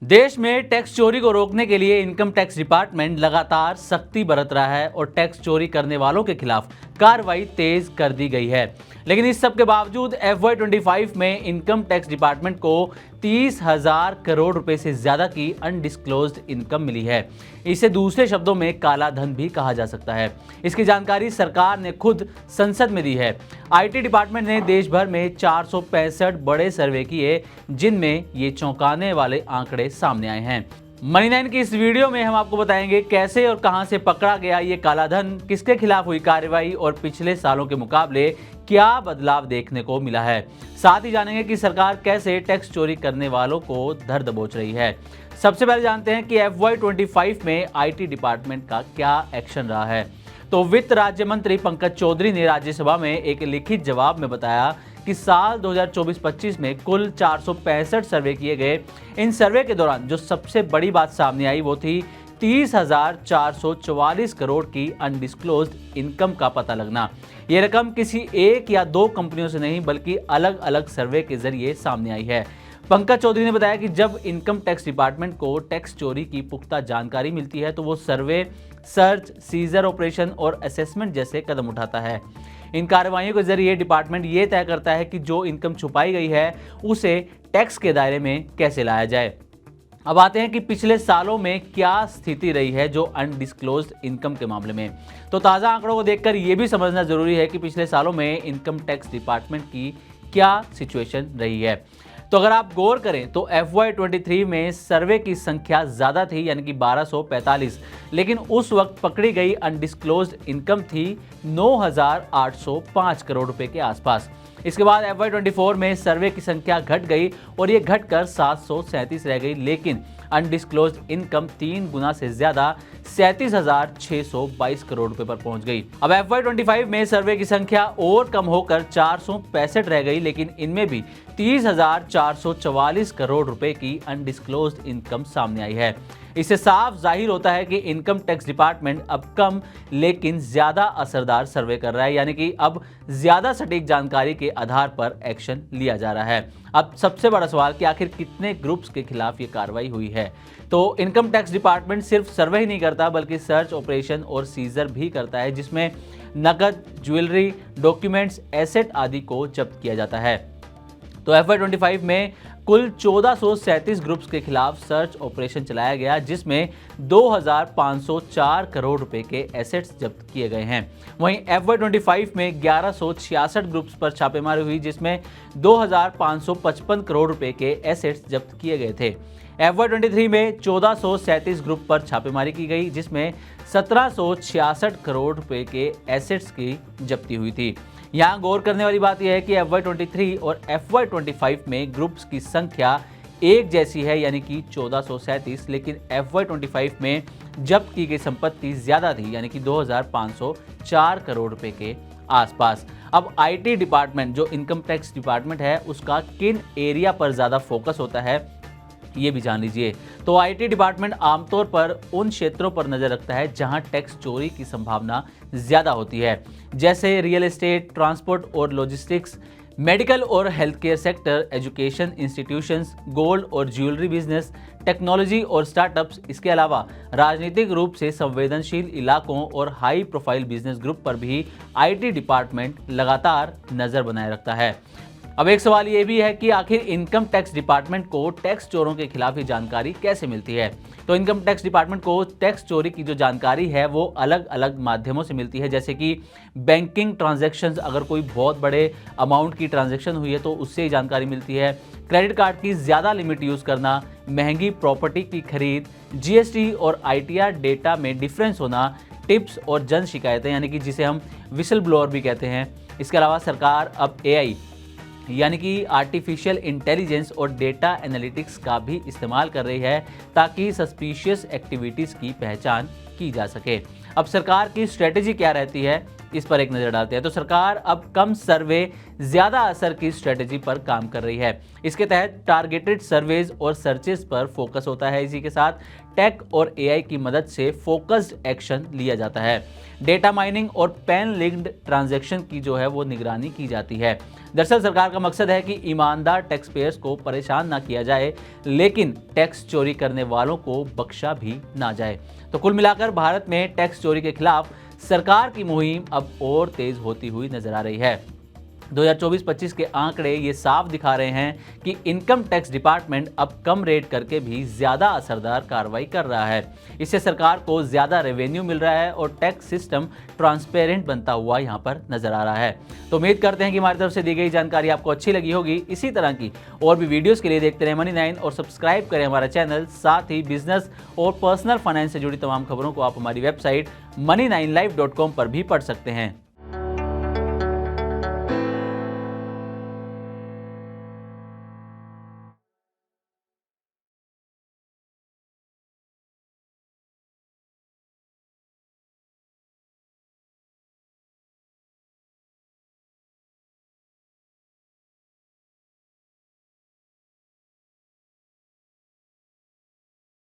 देश में टैक्स चोरी को रोकने के लिए इनकम टैक्स डिपार्टमेंट लगातार सख्ती बरत रहा है और टैक्स चोरी करने वालों के खिलाफ कार्रवाई तेज कर दी गई है। लेकिन इस सब के बावजूद FY25 में इनकम टैक्स डिपार्टमेंट को 30,000 करोड़ रुपए से ज्यादा की अनडिस्क्लोज्ड इनकम मिली है। इसे दूसरे शब्दों में काला धन भी कहा जा सकता है। इसकी जानकारी सरकार ने खुद संसद में दी है। IT डिपार्टमेंट ने देश भर में 465 बड़े सर्वे किए, जिनमें ये चौंकाने वाले आंकड़े सामने आए हैं। मनी 9 की इस वीडियो में हम आपको बताएंगे कैसे और कहां से पकड़ा गया ये काला धन, किसके खिलाफ हुई कार्रवाई और पिछले सालों के मुकाबले क्या बदलाव देखने को मिला है। साथ ही जानेंगे कि सरकार कैसे टैक्स चोरी करने वालों को धर दबोच रही है। सबसे पहले जानते हैं कि FY25 में IT डिपार्टमेंट का क्या एक्शन रहा है। तो वित्त राज्य मंत्री पंकज चौधरी ने राज्यसभा में एक लिखित जवाब में बताया कि साल 2024-25 में कुल 465 सर्वे किए गए। इन सर्वे के दौरान जो सबसे बड़ी बात सामने आई वो थी 30,444 करोड़ की अनडिस्क्लोज्ड इनकम का पता लगना। ये रकम किसी एक या दो कंपनियों से नहीं बल्कि अलग अलग सर्वे के जरिए सामने आई है। पंकज चौधरी ने बताया कि जब इनकम टैक्स डिपार्टमेंट को टैक्स चोरी की पुख्ता जानकारी मिलती है तो वो सर्वे, सर्च, सीजर ऑपरेशन और असेसमेंट जैसे कदम उठाता है। इन कार्रवाइयों के जरिए डिपार्टमेंट ये तय करता है कि जो इनकम छुपाई गई है उसे टैक्स के दायरे में कैसे लाया जाए। अब आते हैं कि पिछले सालों में क्या स्थिति रही है जो अनडिस्क्लोज्ड इनकम के मामले में। तो ताज़ा आंकड़ों को देखकर यह भी समझना जरूरी है कि पिछले सालों में इनकम टैक्स डिपार्टमेंट की क्या सिचुएशन रही है। तो अगर आप गौर करें तो FY23 में सर्वे की संख्या ज़्यादा थी, यानी कि 1245, लेकिन उस वक्त पकड़ी गई अनडिस्क्लोज्ड इनकम थी 9,805 करोड़ रुपए के आसपास। इसके बाद FY24 में सर्वे की संख्या घट गई और ये घटकर 737 रह गई, लेकिन अनडिस्क्लोज्ड इनकम 3 गुना से ज्यादा 37,622 करोड़ रुपए पर पहुंच गई। अब FY25 में सर्वे की संख्या और कम होकर 465 रह गई, लेकिन इनमें भी 30,444 करोड़ रुपए की अनडिस्क्लोज्ड इनकम सामने आई है। इससे साफ जाहिर होता है कि इनकम टैक्स डिपार्टमेंट अब कम लेकिन ज्यादा असरदार सर्वे कर रहा है, यानी कि अब ज्यादा सटीक जानकारी के आधार पर एक्शन लिया जा रहा है। अब सबसे बड़ा सवाल कि आखिर कितने ग्रुप्स के खिलाफ ये कार्रवाई हुई है। तो इनकम टैक्स डिपार्टमेंट सिर्फ सर्वे ही नहीं करता बल्कि सर्च ऑपरेशन और सीजर भी करता है, जिसमें नकद, ज्वेलरी, डॉक्यूमेंट्स, एसेट आदि को जब्त किया जाता है। तो FY25 में कुल 1437 ग्रुप्स के खिलाफ सर्च ऑपरेशन चलाया गया, जिसमें 2,504 करोड़ रुपए के एसेट्स जब्त किए गए हैं। वहीं FY25 में 1166 ग्रुप्स पर छापेमारी हुई, जिसमें 2,555 करोड़ रुपए के एसेट्स जब्त किए गए थे। FY23 में 1437 ग्रुप पर छापेमारी की गई, जिसमें 1766 करोड़ रुपए के एसेट्स की जब्ती हुई थी। यहाँ गौर करने वाली बात यह है कि FY23 और FY25 में ग्रुप्स की संख्या एक जैसी है, यानी कि 1437, लेकिन FY25 में जब्त की गई संपत्ति ज्यादा थी, यानी कि 2,504 करोड़ रुपए के आसपास। अब IT डिपार्टमेंट जो इनकम टैक्स डिपार्टमेंट है उसका किन एरिया पर ज्यादा फोकस होता है ये भी जान लीजिए। तो IT डिपार्टमेंट आमतौर पर उन क्षेत्रों पर नजर रखता है जहां टैक्स चोरी की संभावना ज्यादा होती है, जैसे रियल एस्टेट, ट्रांसपोर्ट और लॉजिस्टिक्स, मेडिकल और health care sector, education institutions, gold और ज्वेलरी बिजनेस, टेक्नोलॉजी और स्टार्टअप्स। इसके अलावा राजनीतिक रूप से संवेदनशील इलाकों और हाई प्रोफाइल बिजनेस ग्रुप पर भी IT डिपार्टमेंट लगातार नजर बनाए रखता है। अब एक सवाल ये भी है कि आखिर इनकम टैक्स डिपार्टमेंट को टैक्स चोरों के खिलाफ ये जानकारी कैसे मिलती है। तो इनकम टैक्स डिपार्टमेंट को टैक्स चोरी की जो जानकारी है वो अलग अलग माध्यमों से मिलती है, जैसे कि बैंकिंग ट्रांजैक्शंस, अगर कोई बहुत बड़े अमाउंट की ट्रांजैक्शन हुई है तो उससे ही जानकारी मिलती है। क्रेडिट कार्ड की ज़्यादा लिमिट यूज़ करना, महंगी प्रॉपर्टी की खरीद, GST और ITR डेटा में डिफरेंस होना, टिप्स और जन शिकायतें, यानी कि जिसे हम विसल ब्लोअर भी कहते हैं। इसके अलावा सरकार अब AI यानी कि आर्टिफिशियल इंटेलिजेंस और डेटा एनालिटिक्स का भी इस्तेमाल कर रही है ताकि सस्पिशियस एक्टिविटीज़ की पहचान की जा सके। अब सरकार की स्ट्रेटेजी क्या रहती है इस पर एक नजर डालते हैं। तो सरकार अब कम सर्वे ज्यादा असर की स्ट्रेटेजी पर काम कर रही है। इसके तहत टारगेटेड सर्वेज और सर्चेस पर फोकस होता है। इसी के साथ टेक और एआई की मदद से फोकस्ड एक्शन लिया जाता है। डेटा माइनिंग और पैन लिंक्ड ट्रांजैक्शन की जो है वो निगरानी की जाती है। दरअसल सरकार का मकसद है कि ईमानदार टैक्स पेयर्स को परेशान ना किया जाए, लेकिन टैक्स चोरी करने वालों को बख्शा भी ना जाए। तो कुल मिलाकर भारत में टैक्स चोरी के खिलाफ सरकार की मुहिम अब और तेज होती हुई नजर आ रही है। 2024-25 के आंकड़े ये साफ दिखा रहे हैं कि इनकम टैक्स डिपार्टमेंट अब कम रेट करके भी ज्यादा असरदार कार्रवाई कर रहा है। इससे सरकार को ज्यादा रेवेन्यू मिल रहा है और टैक्स सिस्टम ट्रांसपेरेंट बनता हुआ यहाँ पर नजर आ रहा है। तो उम्मीद करते हैं कि हमारी तरफ से दी गई जानकारी आपको अच्छी लगी होगी। इसी तरह की और भी वीडियोस के लिए देखते रहे मनी 9 और सब्सक्राइब करें हमारा चैनल। साथ ही बिजनेस और पर्सनल फाइनेंस से जुड़ी तमाम खबरों को आप हमारी वेबसाइट money9live.com पर भी पढ़ सकते हैं।